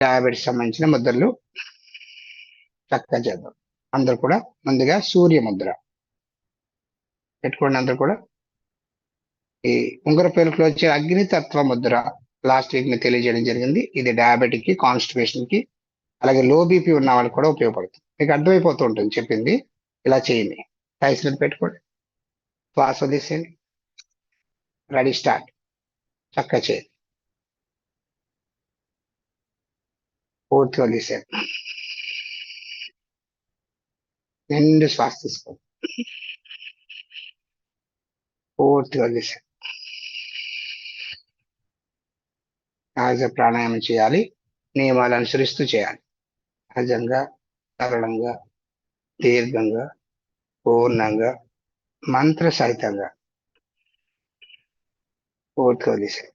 Diabetes సంబంధించిన ముద్రలు చక్కగా చేద్దాం. అందరు కూడా ముందుగా సూర్య ముద్ర పెట్టుకోండి. అందరు కూడా ఈ ఉంగర పేరులో వచ్చే అగ్నితత్వ ముద్ర లాస్ట్ వీక్ మీకు తెలియజేయడం జరిగింది. ఇది డయాబెటిక్ కి, కాన్స్టిపేషన్ కి, అలాగే లో బీపీ ఉన్న వాళ్ళకి కూడా ఉపయోగపడుతుంది. మీకు అర్థమైపోతూ ఉంటుంది చెప్పింది. ఇలా చేయండి. టైస్లెట్ పెట్టుకోండి. శ్వాస తీసేయండి. Ready start. చక్కగా చేయండి. పూర్తిగా తీసేయండి. నిండు శ్వాస తీసుకోండి. పూర్తిగా తీసేయండి. సహజ ప్రాణాయామం చేయాలి. నియమాలు అనుసరిస్తూ చేయాలి. సహజంగా, సరళంగా, దీర్ఘంగా, పూర్ణంగా, మంత్ర సహితంగా పూర్తిగా తీసేయండి.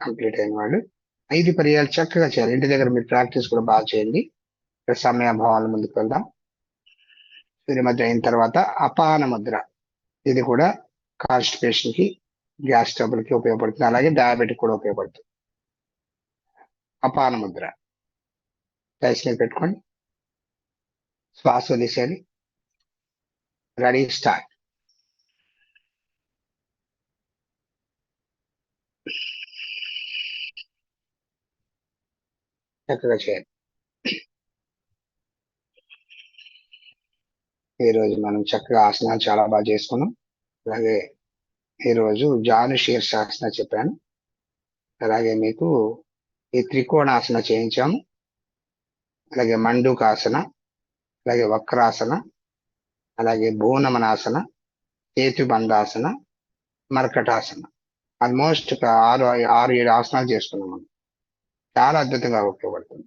కంప్లీట్ అయిన వాళ్ళు 5 పర్యాలు చక్కగా చేయాలి. ఇంటి దగ్గర మీరు ప్రాక్టీస్ కూడా బాగా చేయండి. సమయాభావాల ముందుకు వెళ్దాం. సూర్యముద్ర అయిన తర్వాత అపాన ముద్ర. ఇది కూడా కాన్స్టిపేషన్ కి, గ్యాస్ ట్రబుల్ కి ఉపయోగపడుతుంది. అలాగే డయాబెటిక్ కూడా ఉపయోగపడుతుంది. అపాన ముద్ర టైస్లెట్ పెట్టుకోండి. శ్వాస వదిలేసేయాలి. Ready start. చక్కగా చేయాలి. ఈరోజు మనం చక్కగా ఆసనాలు చాలా బాగా చేసుకున్నాం. అలాగే ఈరోజు జాను శీర్షాసన చెప్పాను. అలాగే మీకు ఈ త్రికోణాసన చేయించాము. అలాగే మండూకాసన, అలాగే వక్రాసన, అలాగే భూనమనాసన, సేతుబంధాసన, మర్కటాసన. ఆల్మోస్ట్ ఒక 6-7 ఆసనాలు చేసుకున్నాం మనం. చాలా అద్భుతంగా ఉపయోగపడుతుంది.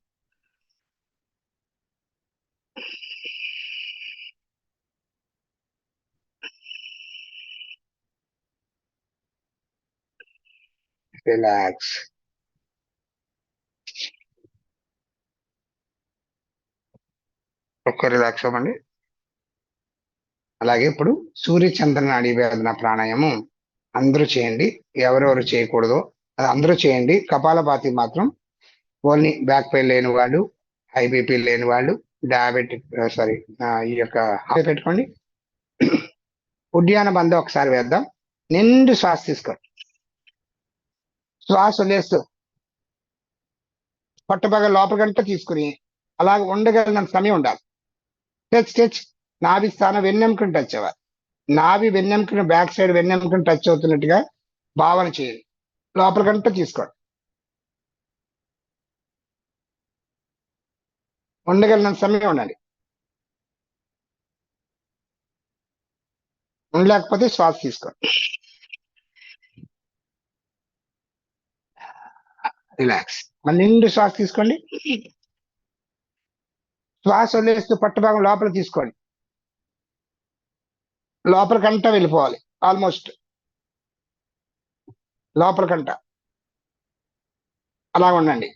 రిలాక్స్. ఒక్క రిలాక్స్ అవ్వండి. అలాగే ఇప్పుడు సూర్యచంద్ర నాడీ వేదన ప్రాణాయామం అందరూ చేయండి. ఎవరెవరు చేయకూడదో అది అందరూ చేయండి. కపాలభాతి మాత్రం ఓన్లీ బ్యాక్ పెయిన్ లేని వాళ్ళు, హై బీపీ లేని వాళ్ళు, డయాబెటిక్ ఈ యొక్క పెట్టుకోండి. ఉడ్యాన బంధం ఒకసారి వేద్దాం. నిండు శ్వాస తీసుకోండి. శ్వాస వదిలేస్తూ పట్టుబాగా లోపలికంటే తీసుకుని అలాగే ఉండగలిగిన సమయం ఉండాలి. టచ్ నాభి స్థానం వెన్నెముకను టచ్ అవ్వాలి. నాభి వెన్నెముకను బ్యాక్ సైడ్ వెన్నెముకను టచ్ అవుతున్నట్టుగా భావన చేయాలి. లోపలికంటే తీసుకోండి. ఉండగలిగిన సమయం ఉండాలి. ఉండలేకపోతే శ్వాస తీసుకోండి. రిలాక్స్. మళ్ళీ నిండు శ్వాస తీసుకోండి. శ్వాస వదిలేస్తూ పట్టుభాగం లోపల తీసుకోండి. లోపలికంట వెళ్ళిపోవాలి. ఆల్మోస్ట్ లోపలికంట అలా ఉండండి.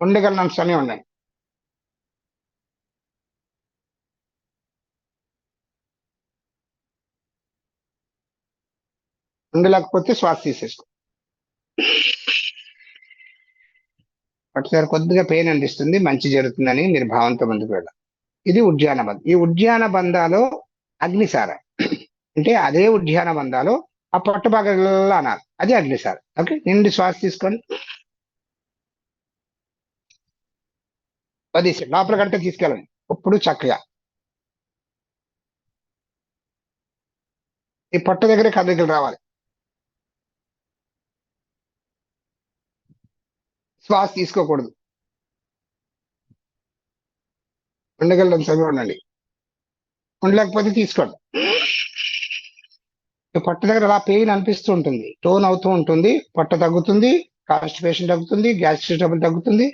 ఉండగలిగిన సమయం ఉండండి. ఉండలేకపోతే శ్వాస తీసేసుకో. ఒకసారి కొద్దిగా పెయిన్ అనిపిస్తుంది, మంచి జరుగుతుందని మీరు భావంతో ముందుకు వెళ్ళాలి. ఇది ఉద్యాన బంధం. ఈ ఉద్యాన బంధాలో అగ్నిసార అంటే అదే ఉద్యాన బంధాలో ఆ పట్టుబాగల్లో అనాలి. అది అగ్నిసార. ఓకే, నిండు శ్వాస తీసుకొని వదిలేసి లోపల కంటే తీసుకెళ్ళండి. ఇప్పుడు చక్కగా ఈ పొట్ట దగ్గరే కదలికలు రావాలి. శ్వాస తీసుకోకూడదు. ఉండగలడం సమయం ఉండండి. ఉండలేకపోతే తీసుకోండి. పొట్ట దగ్గర అలా పెయిన్ అనిపిస్తూ ఉంటుంది, టోన్ అవుతూ ఉంటుంది, పొట్ట తగ్గుతుంది, కాన్స్టిపేషన్ తగ్గుతుంది, గ్యాస్ట్రిక్ ట్రబుల్ తగ్గుతుంది.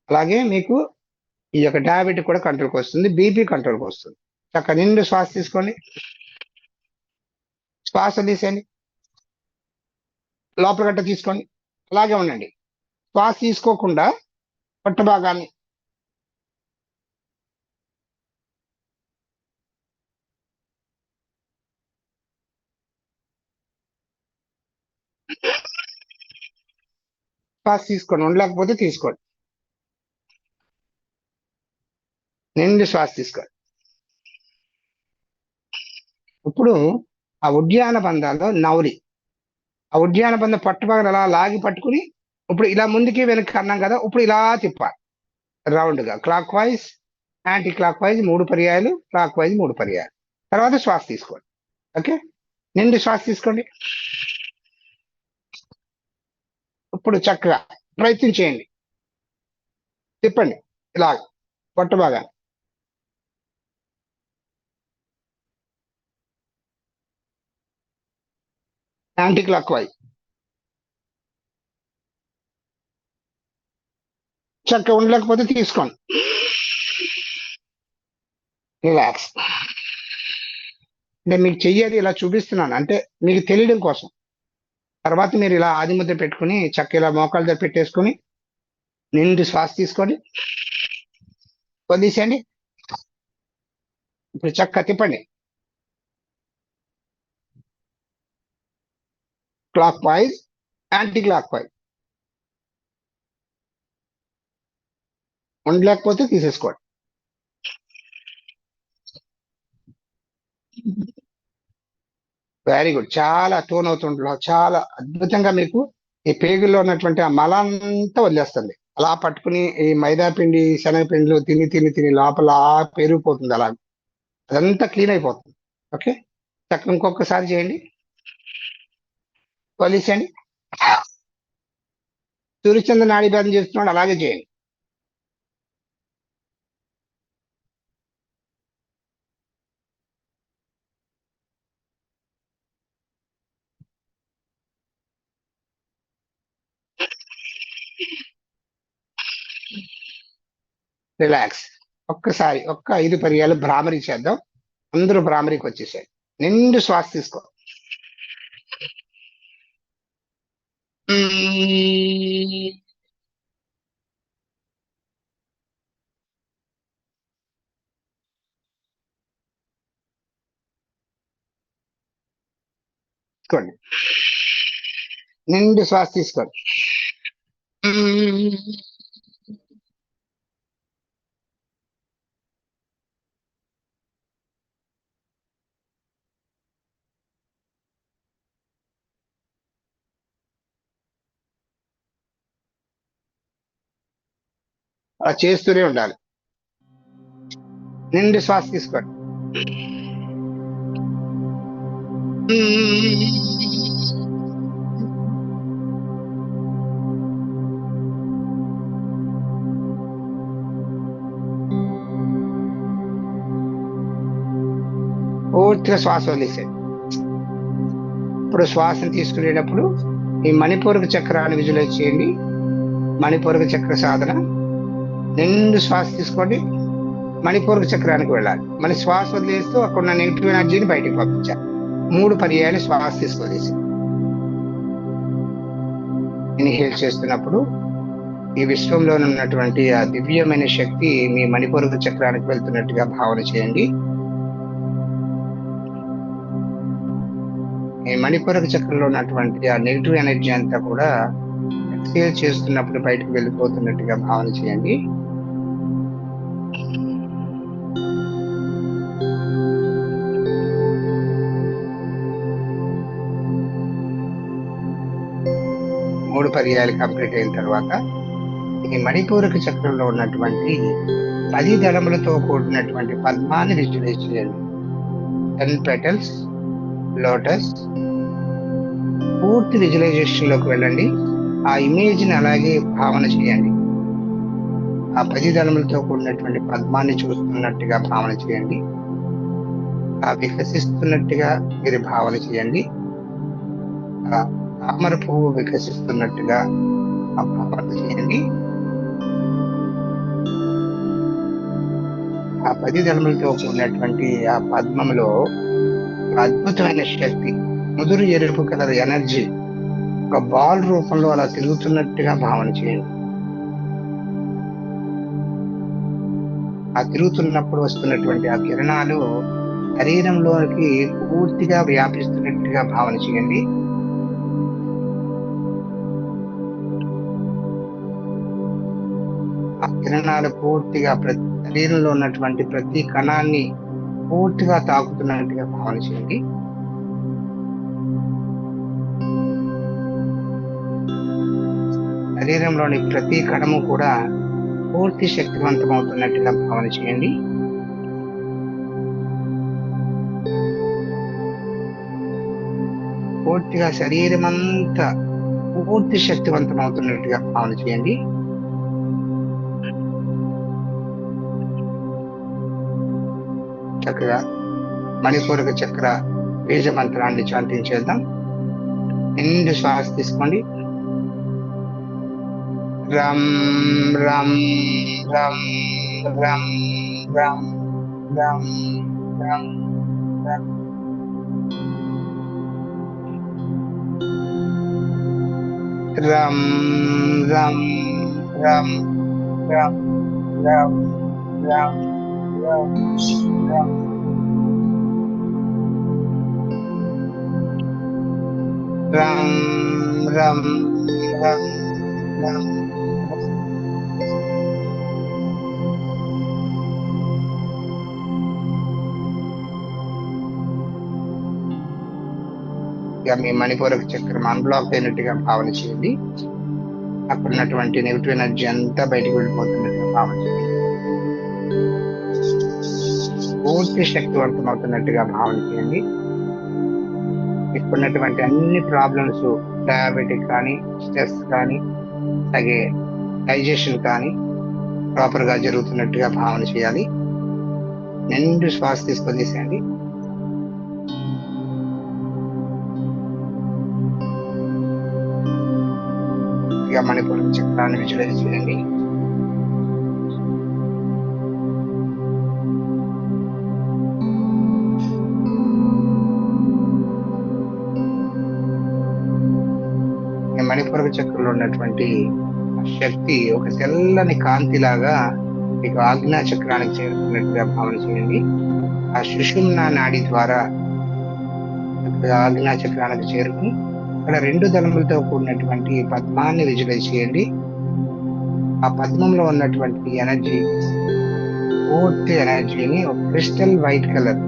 అలాగే మీకు ఈ యొక్క డయాబెటిక్ కూడా కంట్రోల్కి వస్తుంది, బీపీ కంట్రోల్కి వస్తుంది. చక్కగా నిండు శ్వాస తీసుకోండి. శ్వాస తీసేయండి. లోపల గట్ట తీసుకోండి. అలాగే ఉండండి. శ్వాస తీసుకోకుండా పొట్ట భాగాన్ని శ్వాస తీసుకోండి, ఉండలేకపోతే తీసుకోండి. నిండు శ్వాస తీసుకోండి. ఇప్పుడు ఆ ఉద్యాన బంధాల్లో నవరి, ఆ ఉద్యాన బంధం పట్టుపక్కన అలా లాగి పట్టుకుని ఇప్పుడు ఇలా ముందుకి వెనక్కి అన్నాం కదా, ఇప్పుడు ఇలా తిప్పాలి రౌండ్ గా, clock wise, anti clock wise 3 పర్యాయాలు, క్లాక్ వైజ్ 3 పర్యాయాలు. తర్వాత శ్వాస తీసుకోండి. ఓకే, నిండు శ్వాస తీసుకోండి. ఇప్పుడు చక్కగా ప్రయత్నం చేయండి, తిప్పండి ఇలా పొట్ట బాగా. యాంటీ క్లాక్ వైజ్ చక్కగా ఉండలేకపోతే తీసుకోండి. రిలాక్స్. అంటే మీకు చెయ్యేది ఇలా చూపిస్తున్నాను, అంటే మీకు తెలియడం కోసం. తర్వాత మీరు ఇలా ఆది ముద్ర పెట్టుకుని చక్క ఇలా మోకాళ్ళ దగ్గర పెట్టేసుకుని నిండు శ్వాస తీసుకోండి, వదిలేసేయండి. ఇప్పుడు చక్కగా తిప్పండి clockwise, anticlockwise. ఉండలేకపోతే తీసేసుకోండి. వెరీ గుడ్, చాలా టోన్ అవుతుంట్లో చాలా అద్భుతంగా మీకు ఈ పేగుల్లో ఉన్నటువంటి ఆ మలంతా వదిలేస్తుంది. అలా పట్టుకుని ఈ మైదా పిండి శనగపిండిలు తిని తిని తిని లోపల పెరిగిపోతుంది, అలా అదంతా క్లీన్ అయిపోతుంది. ఓకే, చక్కగా ఇంకొకసారి చేయండి, వదిలేసేయండి. సూర్యచంద్ర నాడీ భేదం చేస్తున్నాడు, అలాగే చేయండి. రిలాక్స్. ఒక్కసారి 5 పర్యాలు భ్రామరి చేద్దాం. అందరూ భ్రామరికి వచ్చేసాయి. నిండు శ్వాస తీసుకో. తీసుకోండి, నిండు శ్వాస తీసుకోండి. అలా చేస్తూనే ఉండాలి. నిండు శ్వాస తీసుకోండి. పూర్తిగా శ్వాస వదిలేసేయండి. ఇప్పుడు శ్వాసను తీసుకునేటప్పుడు ఈ మణిపూరక చక్రాన్ని విజువలైజ్ చేయండి. మణిపూరక చక్ర సాధన. నిండు శ్వాస తీసుకోండి, మణిపూరక చక్రానికి వెళ్ళాలి. మళ్ళీ శ్వాస వదిలేస్తూ అక్కడ ఉన్న నెగిటివ్ ఎనర్జీని బయటికి పంపించాలి. 3 పర్యాయాలు శ్వాస తీసుకోలేసి ఇన్హేల్ చేస్తున్నప్పుడు ఈ విశ్వంలో ఉన్నటువంటి ఆ దివ్యమైన శక్తి మీ మణిపూరక చక్రానికి వెళ్తున్నట్టుగా భావన చేయండి. ఈ మణిపూరక చక్రంలో ఉన్నటువంటి ఆ నెగిటివ్ ఎనర్జీ అంతా కూడా ఎక్స్హేల్ చేస్తున్నప్పుడు బయటకు వెళ్ళిపోతున్నట్టుగా భావన చేయండి. మూడు పర్యాయాలు కంప్లీట్ అయిన తర్వాత ఈ మణిపూరక చక్రంలో ఉన్నటువంటి 10 దళములతో కూడినటువంటి పద్మాన్ని విజువలైజ్ చేయండి. 10 పెటల్స్ లోటస్. పూర్తి విజువలైజేషన్ లోకి వెళ్ళండి. ఆ ఇమేజ్ ని అలాగే భావన చేయండి. ఆ 10 దళములతో కూడినటువంటి పద్మాన్ని చూస్తున్నట్టుగా భావన చేయండి. ఆ వికసిస్తున్నట్టుగా మీరు భావన చేయండి. ఆ తామర పువ్వు వికసిస్తున్నట్టుగా ఆ భావన చేయండి. ఆ 10 దళములతో కూడినటువంటి ఆ పద్మంలో అద్భుతమైన శక్తి, ముదురు ఎరుపు కలర్ ఎనర్జీ ఒక బాల్ రూపంలో అలా తిరుగుతున్నట్టుగా భావన చేయండి. ఆ తిరుగుతున్నప్పుడు వస్తున్నటువంటి ఆ కిరణాలు శరీరంలోకి పూర్తిగా వ్యాపిస్తున్నట్టుగా భావన చేయండి. కిరణాలు పూర్తిగా శరీరంలో ఉన్నటువంటి ప్రతి కణాన్ని పూర్తిగా తాకుతున్నట్టుగా భావన చేయండి. శరీరంలోని ప్రతి కణము కూడా పూర్తి శక్తివంతమవుతున్నట్టుగా భావన చేయండి. పూర్తిగా శరీరం అంతా పూర్తి శక్తివంతమవుతున్నట్టుగా భావన చేయండి. చక్కగా మణిపూరక చక్ర బీజ మంత్రాన్ని చాంటించేద్దాం. నిండు శ్వాస తీసుకోండి. రం రం రం రం రం రం రం రం. రం రం రం రం రం రం రం రం. రం రం రం రం. ఇక మీ మణిపూరక చక్రం అన్బ్లాక్ అయినట్టుగా భావన చేయండి. అక్కడ ఉన్నటువంటి నెగిటివ్ ఎనర్జీ అంతా బయటకు వెళ్ళిపోతున్నట్టుగా భావన చేయండి. పూర్తి శక్తివంతం అవుతున్నట్టుగా భావన చేయండి. ఇప్పుడున్నటువంటి అన్ని ప్రాబ్లమ్స్, డయాబెటిక్ కానీ, స్ట్రెస్ కానీ, అలాగే డైజెషన్ కానీ ప్రాపర్ గా జరుగుతున్నట్టుగా భావన చేయాలి. నిండు శ్వాస తీసుకొచ్చేసేయండి. ఇక మణిపూరక చక్రాన్ని విజువలైజ్ చేయండి. మణిపూరక చక్రంలో ఉన్నటువంటి శక్తి ఒక తెల్లని కాంతి లాగా మీకు ఆజ్ఞా చక్రానికి చేరుకున్నట్టుగా భావన చేయండి. ఆ సుషుమ్నా నాడి ద్వారా ఆజ్ఞా చక్రానికి చేరుకుని అక్కడ 2 దళములతో కూడినటువంటి పద్మాన్ని విజువలైజ్ చేయండి. ఆ పద్మంలో ఉన్నటువంటి ఎనర్జీ, పూర్తి ఎనర్జీని ఒక క్రిస్టల్ వైట్ కలర్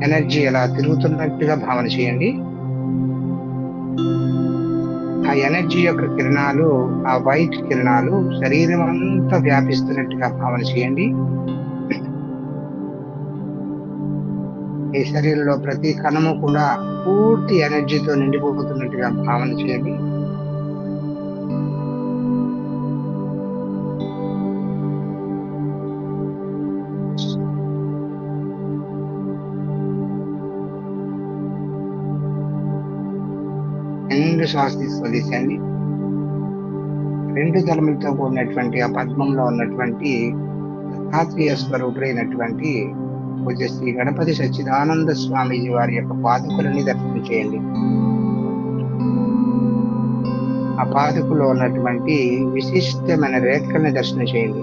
ఎనర్జీ ఎలా తిరుగుతున్నట్టుగా భావన చేయండి. ఆ ఎనర్జీ యొక్క కిరణాలు, ఆ వైట్ కిరణాలు శరీరం అంతా వ్యాపిస్తున్నట్టుగా భావన చేయండి. ఈ శరీరంలో ప్రతి కణము కూడా పూర్తి ఎనర్జీతో నిండిపోతున్నట్టుగా భావన చేయండి. నిండు శ్వాస తీసుకొచ్చేసేయండి. 2 దళములతో కూడినటువంటి ఆ పద్మంలో ఉన్నటువంటి దత్తాత్రేయ స్వరూపుడైనటువంటి పూజ్య శ్రీ గణపతి సచ్చిదానంద స్వామీజీ వారి యొక్క పాదుకులని దర్శనం చేయండి. ఆ పాదుకులో ఉన్నటువంటి విశిష్టమైన రేఖల్ని దర్శనం చేయండి.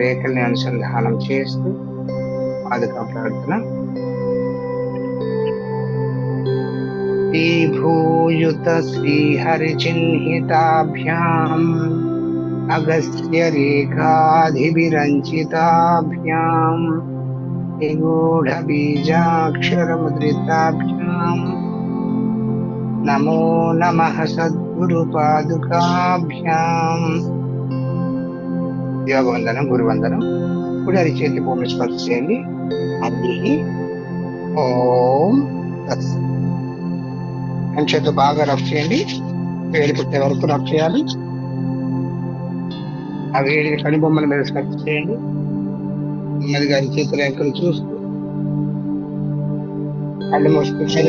రేఖల్ని అనుసంధానం చేస్తూ పాదుకా ప్రార్థన. భూయుత శ్రీహరి చిహ్నితాభ్యాం అగస్త్య రేఖాధివిరంచితాభ్యాం నిగూఢ బీజాక్షరముద్రితాభ్యాం నమో నమః సద్గురు పాదుకాభ్యాం. యోగవందనం, గురువందనం. ఇప్పుడు అది చేతి భూమి స్పర్శ చేయండి. అది ఓం తత్సత్. చేతితో బాగా రఫ్ చేయండి. వేడి పుట్టే వరకు రఫ్ చేయాలి. ఆ వేడిని కనుబొమ్మల మీద స్పర్శ చేయండి. నెమ్మదిగా చేతుల రేఖలు చూస్తూ కళ్ళు మూసుకుంటే